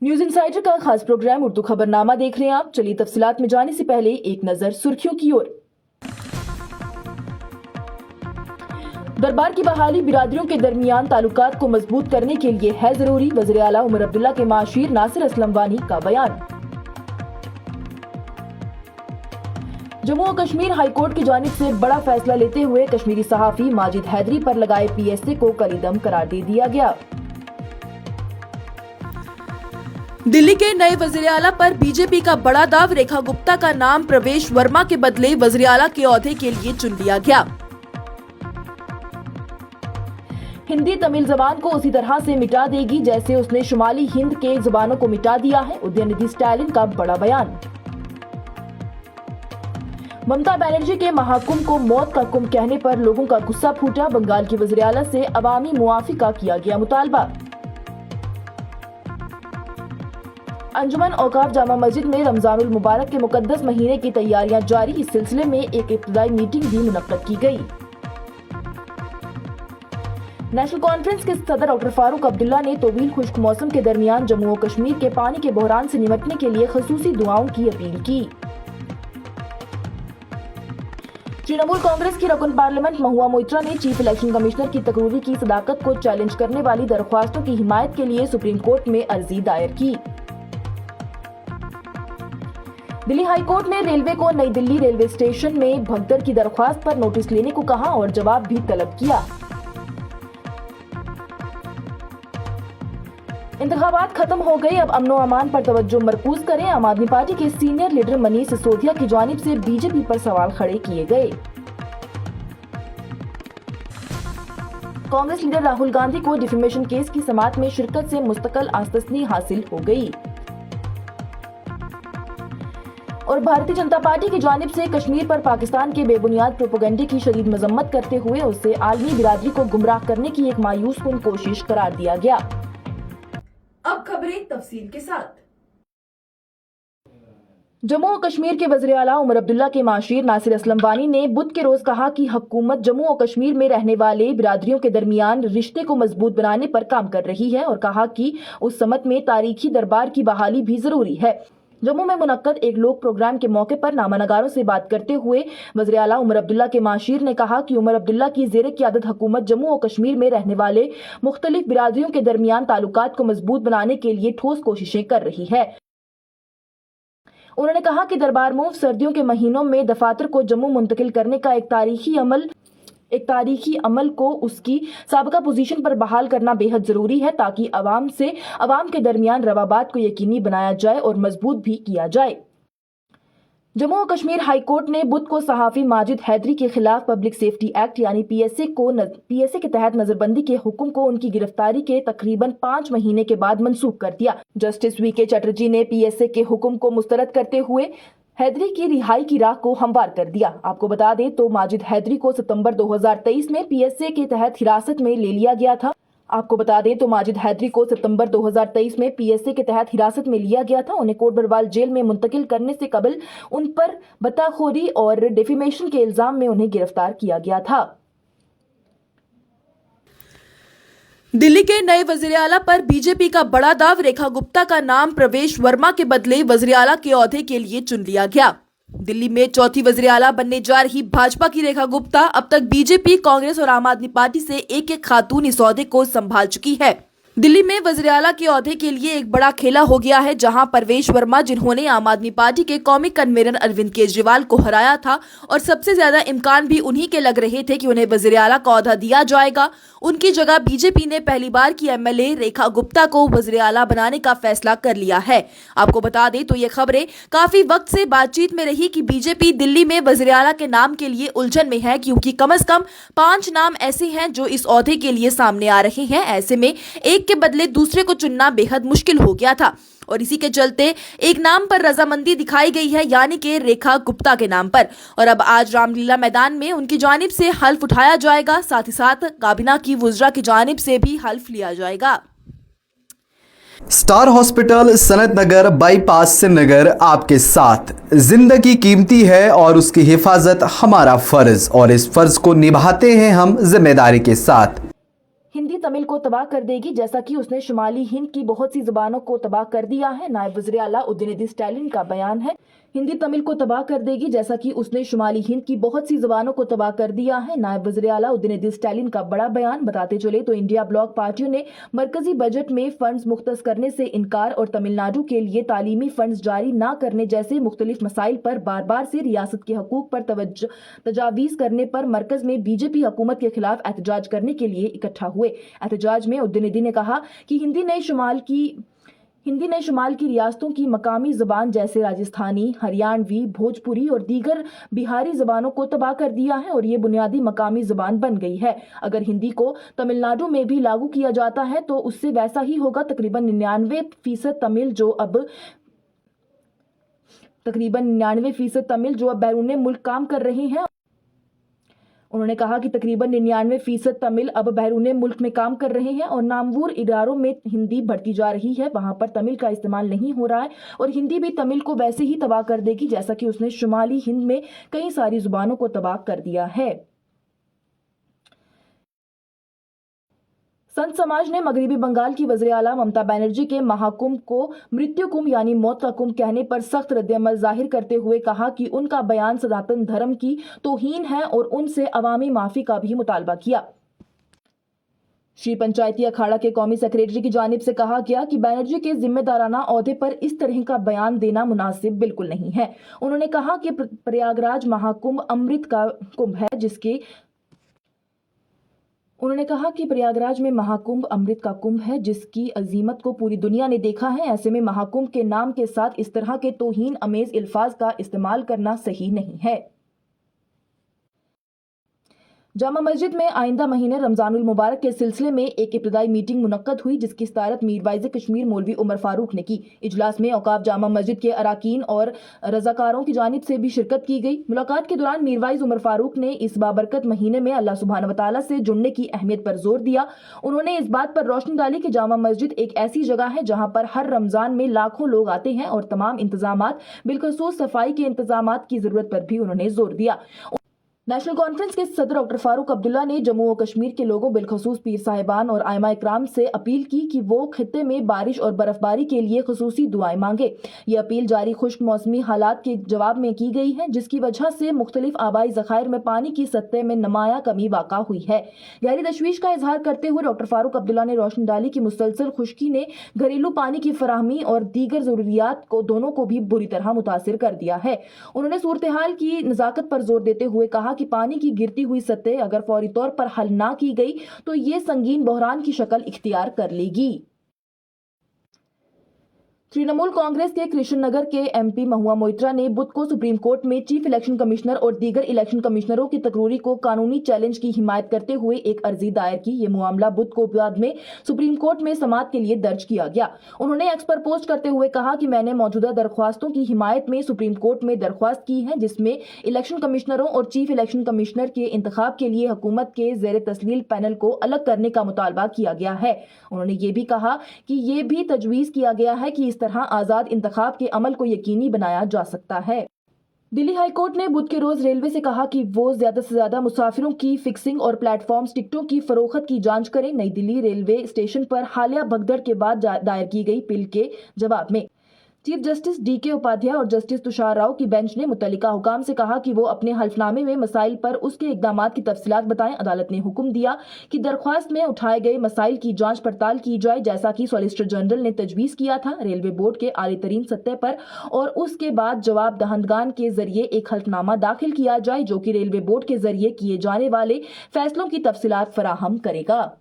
News insider का खास programme Urdu खबरनामा देख रहे हैं आप। चलिए तफसीलात में जाने से पहले एक नजर सुर्खियों की ओर। दरबार की बहाली बिरादरियों के दरमियान ताल्लुकात को मजबूत करने के लिए है जरूरी, वज़ीर आला उमर अब्दुल्ला के माशीर नासिर असलम वानी का बयान। जम्मू और कश्मीर हाई कोर्ट की जानिब से बड़ा फैसला लेते हुए कश्मीरी सहाफी माजिद हैदरी पर लगाए पीएसए को कलीदम करार दे दिया गया। दिल्ली के नए वज़ीर आला पर बीजेपी का बड़ा दाव, रेखा गुप्ता का नाम प्रवेश वर्मा के बदले वज़ीर आला के ओहदे के लिए चुन लिया गया। हिंदी तमिल जबान को उसी तरह से मिटा देगी जैसे उसने शुमाली हिंद के जबानों को मिटा दिया है, उदयनिधि स्टालिन का बड़ा बयान। ममता बनर्जी के महाकुंभ को मौत का कुंभ कहने पर लोगों का गुस्सा फूटा, बंगाल की वज़ीर आला से अवामी मुआफी का किया गया मुतालबा। अंजुमन औकाफ जामा मस्जिद में रमजानुल मुबारक के मुकद्दस महीने की तैयारियां जारी, इस सिलसिले में एक इब्तिदाई मीटिंग भी मुनक्कद की गई। नेशनल कॉन्फ्रेंस के सदर डॉक्टर फारूक अब्दुल्ला ने तवील खुश्क मौसम के दरमियान जम्मू और कश्मीर के पानी के बहरान से निपटने के लिए खसूसी दुआओं की अपील की। तृणमूल कांग्रेस की रकुन पार्लियामेंट महुआ मोइत्रा ने चीफ इलेक्शन कमिश्नर की तकरीरी की सदाकत को चैलेंज करने वाली दरख्वास्तों की हिमायत के लिए सुप्रीम कोर्ट में अर्जी दायर की। दिल्ली हाई कोर्ट ने रेलवे को नई दिल्ली रेलवे स्टेशन में भगदड़ की दरख्वास्त पर नोटिस लेने को कहा और जवाब भी तलब किया। इंतखाबात खत्म हो गए, अब अमनो अमान पर तवज्जो मरकूज करें। आम आदमी पार्टी के सीनियर लीडर मनीष सिसोदिया की जानिब से बीजेपी पर सवाल खड़े किए गए। कांग्रेस लीडर राहुल गांधी को डिफेमेशन केस की समाअत में शिरकत से मुस्तकिल आस्तस्नी हासिल हो गई। और भारतीय जनता पार्टी की जानिब से कश्मीर पर पाकिस्तान के बेबुनियाद प्रोपेगेंडे की शदीद मजम्मत करते हुए उसे आलमी बिरादरी को गुमराह करने की एक मायूस कुन कोशिश करार दिया गया। अब खबरें तफसील के साथ। जम्मू और कश्मीर के वज़ीर आला उमर अब्दुल्ला के माशीर नासिर असलम वानी ने बुध के रोज कहा कि हुकूमत जम्मू और कश्मीर में रहने वाले बिरादरियों के दरमियान रिश्ते को मजबूत बनाने पर काम कर रही है और कहा कि उस समत में तारीखी दरबार की बहाली भी जरूरी है। जम्मू में मुनक्कद एक लोक प्रोग्राम के मौके पर नामानगारों से बात करते हुए वज़ीर आला उमर अब्दुल्ला के माशीर ने कहा कि उमर अब्दुल्ला की ज़ेरे क़यादत हुकूमत जम्मू और कश्मीर में रहने वाले मुख्तलिफ बिरादरियों के दरमियान ताल्लुकात को मजबूत बनाने के लिए ठोस कोशिशें कर रही है। उन्होंने कहा कि दरबार मूव सर्दियों के महीनों में दफातर को जम्मू मुंतकिल करने का एक तारीखी अमल को उसकी साबिका पोजीशन पर बहाल करना बेहद जरूरी है ताकि अवाम के दरमियान रवाबात को यकीनी बनाया जाए और मजबूत भी किया जाए। जम्मू और कश्मीर हाई कोर्ट ने बुध को सहाफी माजिद हैदरी के खिलाफ पब्लिक सेफ्टी एक्ट यानी पीएसए के तहत नजरबंदी के हुक्म को उनकी गिरफ्तारी के तकरीबन 5 महीने के बाद मंसूख कर दिया। जस्टिस वीके चटर्जी ने पीएसए के हुक्म को मुस्तरद करते हुए हैदरी की रिहाई की राह को हमवार कर दिया। आपको बता दें तो माजिद हैदरी को सितंबर 2023 में पीएसए के तहत हिरासत में ले लिया गया था। उन्हें कोट बरवाल जेल में मुंतकिल करने से कबल उन पर बताखोरी और डिफेमेशन के इल्जाम में उन्हें गिरफ्तार किया गया था। दिल्ली के नए वज़ीर आला पर बीजेपी का बड़ा दाव, रेखा गुप्ता का नाम प्रवेश वर्मा के बदले वज़ीर आला के ओहदे के लिए चुन लिया गया। दिल्ली में चौथी वज़ीर आला बनने जा रही भाजपा की रेखा गुप्ता अब तक बीजेपी, कांग्रेस और आम आदमी पार्टी से एक खातून इस ओहदे को संभाल चुकी है। दिल्ली में वज़ीर आला के ओहदे के लिए एक बड़ा खेला हो गया है, जहां प्रवेश वर्मा जिन्होंने आम आदमी पार्टी के कौमी कन्वीनर अरविंद केजरीवाल को हराया था और सबसे ज्यादा इम्कान भी उन्हीं के लग रहे थे कि उन्हें वज़ीर आला का ओहदा दिया जाएगा, उनकी जगह बीजेपी ने पहली बार की एमएलए रेखा गुप्ता को वज़ीर आला बनाने का फैसला कर लिया है। आपको बता दें तो ये खबरें काफी वक्त से बातचीत में रही कि बीजेपी दिल्ली में वज़ीर आला के नाम के लिए उलझन में है, क्योंकि कम से कम 5 नाम ऐसे हैं जो इस ओहदे के लिए सामने आ रहे हैं। ऐसे में एक के बदले दूसरे को चुनना बेहद मुश्किल हो गया था और इसी के चलते एक नाम पर रजामंदी दिखाई गई है, यानी कि रेखा गुप्ता के नाम पर। और अब आज रामलीला मैदान में उनकी जानिब से हल्फ उठाया जाएगा, साथ ही साथ काबीना की वुज़रा की जानिब से भी हल्फ लिया जाएगा। स्टार हॉस्पिटल सनत नगर बाईपास श्रीनगर आपके साथ। जिंदगी कीमती है और उसकी हिफाजत हमारा फर्ज, और इस फर्ज को निभाते हैं हम जिम्मेदारी के साथ। हिंदी तमिल को तबाह कर देगी, जैसा कि उसने शुमाली हिंद की बहुत सी जुबानों को तबाह कर दिया है। नायब वज़ीर आला उदयनिधि स्टैलिन का बयान है। हिंदी तमिल को तबाह कर देगी, जैसा कि उसने शुमाली हिंद की बहुत सी जुबानों को तबाह कर दिया है। नायब वज़ीर आला उदयनिधि स्टैलिन का बड़ा बयान। बताते चले तो इंडिया ब्लॉक पार्टियों ने मरकजी बजट में फंड्स मुख्तस करने से इनकार और तमिलनाडु के लिए तालीमी फंड्स जारी न करने जैसे मुख्तलिफ मसाइल पर बार बार से रियासत के हकूक पर तजावीज करने पर मरकज में बीजेपी हुकूमत के खिलाफ एहतजाज करने के लिए इकट्ठा हुए। एहतजाज में उद्दीनिधि ने कहा कि हिंदी ने शुमाल की रियासतों की मकामी ज़बान जैसे राजस्थानी, हरियाणवी, भोजपुरी और दीगर बिहारी ज़बानों को तबाह कर दिया है और ये बुनियादी मकामी ज़बान बन गई है। अगर हिंदी को तमिलनाडु में भी लागू किया जाता है तो उससे वैसा ही होगा। तकरीबन 99% तमिल जो अब बैरून मुल्क काम कर रहे हैं। उन्होंने कहा कि तकरीबन 99% तमिल अब बैरून मुल्क में काम कर रहे हैं और नामवर इदारों में हिंदी बढ़ती जा रही है, वहां पर तमिल का इस्तेमाल नहीं हो रहा है और हिंदी भी तमिल को वैसे ही तबाह कर देगी जैसा कि उसने शुमाली हिंद में कई सारी जुबानों को तबाह कर दिया है। संत समाज ने मगरबी बंगाल की वज़ीर आला ममता बनर्जी के महाकुंभ को मृत्यु कुंभ यानी मौत का कुंभ कहने पर सख्त रद्दअमल जाहिर करते हुए कहा कि उनका बयान सनातन धर्म की तौहीन है और उनसे अवामी माफी का भी मुतालबा किया। श्री पंचायती अखाड़ा के कौमी सेक्रेटरी की जानिब से कहा गया कि बनर्जी के जिम्मेदाराना ओहदे पर इस तरह का बयान देना मुनासिब बिल्कुल नहीं है। उन्होंने कहा कि प्रयागराज महाकुंभ अमृत का कुंभ है जिसकी अजीमत को पूरी दुनिया ने देखा है। ऐसे में महाकुंभ के नाम के साथ इस तरह के तौहीन अमेज अल्फाज का इस्तेमाल करना सही नहीं है। जामा मस्जिद में आइंदा महीने रमजानुल मुबारक के सिलसिले में एक इब्तिदाई मीटिंग मुनक्कद हुई, जिसकी सदारत मीर वाइज कश्मीर मौलवी उमर फारूक ने की। इजलास में औकाफ जामा मस्जिद के अराकीन और रजाकारों की जानिब से भी शिरकत की गई। मुलाकात के दौरान मीर वाइज उमर फारूक ने इस बाबरकत महीने में अल्लाह सुब्हानहू व तआला से जुड़ने की अहमियत पर जोर दिया। उन्होंने इस बात पर रोशनी डाली कि जामा मस्जिद एक ऐसी जगह है जहाँ पर हर रमजान में लाखों लोग आते हैं और तमाम इंतजामात बिलखसूस सफाई के इंतजामात की जरूरत पर भी उन्होंने जोर दिया। नेशनल कॉन्फ्रेंस के सदर डॉक्टर फारूक अब्दुल्ला ने जम्मू और कश्मीर के लोगों बिलखसूस पीर साहिबान और आइमा इकराम से अपील की कि वो खित्ते में बारिश और बर्फबारी के लिए खुसूसी दुआएं मांगे। ये अपील जारी खुश्क मौसमी हालात के जवाब में की गई है, जिसकी वजह से मुख्तलिफ आबाई ज़खायर में पानी की सतह में नुमाया कमी वाक़ा हुई है। गहरी तशवीश का इजहार करते हुए डॉक्टर फारूक अब्दुल्ला ने रोशनी डाली कि मुसलसल खुश्की ने घरेलू पानी की फराहमी और दीगर जरूरियात को दोनों को भी बुरी तरह मुतासिर कर दिया है। उन्होंने सूरत हाल की नज़ाकत पर जोर देते हुए कहा कि पानी की गिरती हुई सतह अगर फौरी तौर पर हल ना की गई तो ये संगीन बहरान की शक्ल इख्तियार कर लेगी। तृणमूल कांग्रेस के कृष्ण नगर के एमपी महुआ मोइत्रा ने बुध को सुप्रीम कोर्ट में चीफ इलेक्शन कमिश्नर और दीगर इलेक्शन कमिश्नरों की तकरीरी को कानूनी चैलेंज की हिमायत करते हुए एक अर्जी दायर की। ये मामला बुध को बाद में सुप्रीम कोर्ट में समाअत के लिए दर्ज किया गया। उन्होंने एक्स पर पोस्ट करते हुए कहा कि मैंने मौजूदा दरख्वास्तों की हिमायत में सुप्रीम कोर्ट में दरख्वास्त की है, जिसमें इलेक्शन कमिश्नरों और चीफ इलेक्शन कमिश्नर के इंतखाब के लिए हुकूमत के ज़ेर तस्लील पैनल को अलग करने का मुतालबा किया गया है। उन्होंने ये भी कहा कि ये भी तजवीज़ किया गया है कि इस तरह आजाद इंतखाब के अमल को यकीनी बनाया जा सकता है। दिल्ली हाई कोर्ट ने बुध के रोज रेलवे से कहा कि वो ज्यादा से ज्यादा मुसाफिरों की फिक्सिंग और प्लेटफॉर्म टिकटों की फरोख्त की जांच करें। नई दिल्ली रेलवे स्टेशन पर हालिया भगदड़ के बाद दायर की गई अपील के जवाब में चीफ जस्टिस डीके उपाध्याय और जस्टिस तुषार राव की बेंच ने मुतल्लिका हुकाम से कहा कि वो अपने हल्फनामे में मसाइल पर उसके इकदामात की तफसीलात बताएं। अदालत ने हुक्म दिया कि दरख्वास्त में उठाए गए मसाइल की जांच पड़ताल की जाए, जैसा कि सॉलिसिटर जनरल ने तजवीज़ किया था। रेलवे बोर्ड के आली तरीन सतह पर और उसके बाद जवाब दहंदगान के जरिए एक हल्फनामा दाखिल किया जाए, जो कि रेलवे बोर्ड के जरिए किए जाने वाले फैसलों की तफसीलात फराहम करेगा।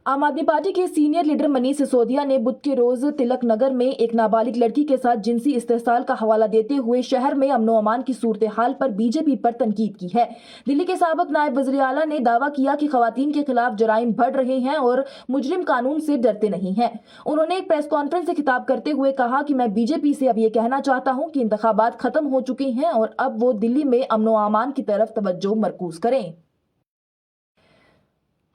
आम आदमी पार्टी के सीनियर लीडर मनीष सिसोदिया ने बुध के रोज तिलक नगर में एक नाबालिग लड़की के साथ जिनसी इस्तेहसाल का हवाला देते हुए शहर में अमनो अमान की सूरत हाल पर बीजेपी पर तनकीद की है। दिल्ली के साबिक नायब वज़ीर आला ने दावा किया कि खवातीन के खिलाफ जराइम बढ़ रहे हैं और मुजरिम कानून से डरते नहीं हैं। उन्होंने एक प्रेस कॉन्फ्रेंस से खिताब करते हुए कहा कि मैं बीजेपी से अब ये कहना चाहता हूँ कि इंतखाबात खत्म हो चुके हैं और अब वो दिल्ली में अमनो अमान की तरफ तवज्जो मरकूज करें।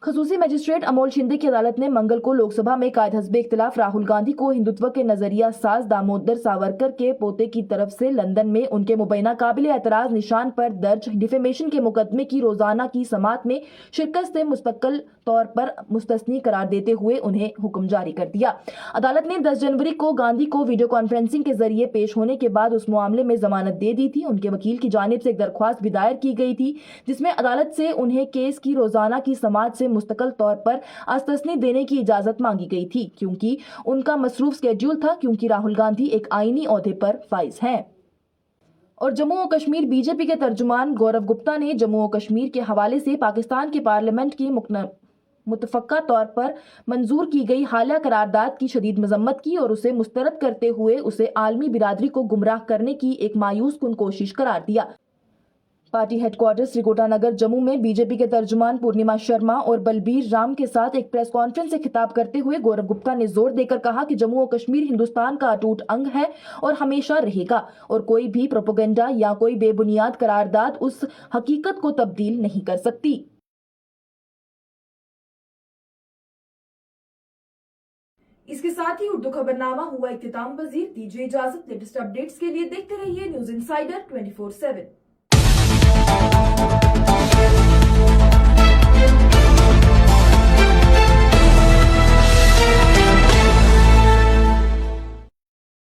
खसूसी मजिस्ट्रेट अमोल शिंदे की अदालत ने मंगल को लोकसभा में कायद हस्बे इख्तिलाफ राहुल गांधी को हिंदुत्व के नजरिया साज दामोदर सावरकर के पोते की तरफ से लंदन में उनके मुबैना काबिल एतराज निशान पर दर्ज डिफेमेशन के मुकदमे की रोजाना की समाअत में शिरकत से मुस्तकिल तौर पर मुस्तस्नी करार देते हुए उन्हें हुक्म जारी कर दिया। अदालत ने 10 जनवरी को गांधी को वीडियो कॉन्फ्रेंसिंग के जरिए पेश होने के बाद उस मामले में जमानत दे दी थी। उनके वकील की जानिब से एक दरख्वास्त भी दायर की गई थी जिसमें अदालत से उन्हें केस की रोजाना की समाअत से मुस्तकिल तौर पर आस्तस्नी देने की इजाजत मांगी गई थी क्योंकि उनका मसरूफ स्केड्यूल था, क्योंकि राहुल गांधी एक आईनी ओहदे पर फाइज हैं। और जम्मू और कश्मीर बीजेपी के तर्जुमान गौरव गुप्ता ने जम्मू और कश्मीर के हवाले से पाकिस्तान की पार्लियामेंट की मुतफक्का तौर पर मंजूर की गई हालिया करारदाद की शदीद मजम्मत की और उसे मुस्तरद करते हुए उसे आलमी बिरादरी को गुमराह करने की एक मायूस कुन कोशिश करार दिया। पार्टी हेडक्वार्टर श्रीगोटा नगर जम्मू में बीजेपी के तर्जुमान पूर्णिमा शर्मा और बलबीर राम के साथ एक प्रेस कॉन्फ्रेंस से खिताब करते हुए गौरव गुप्ता ने जोर देकर कहा कि जम्मू और कश्मीर हिंदुस्तान का अटूट अंग है और हमेशा रहेगा और कोई भी प्रोपेगेंडा या कोई बेबुनियाद करारदाद उस हकीकत को तब्दील नहीं कर सकती। इसके साथ ही उर्दू खबरनामा हुआ इख्तिताम पजीर। दीजिए इजाजत। लेटेस्ट अपडेट्स के लिए देखते रहिए न्यूज इंसाइडर 24/7।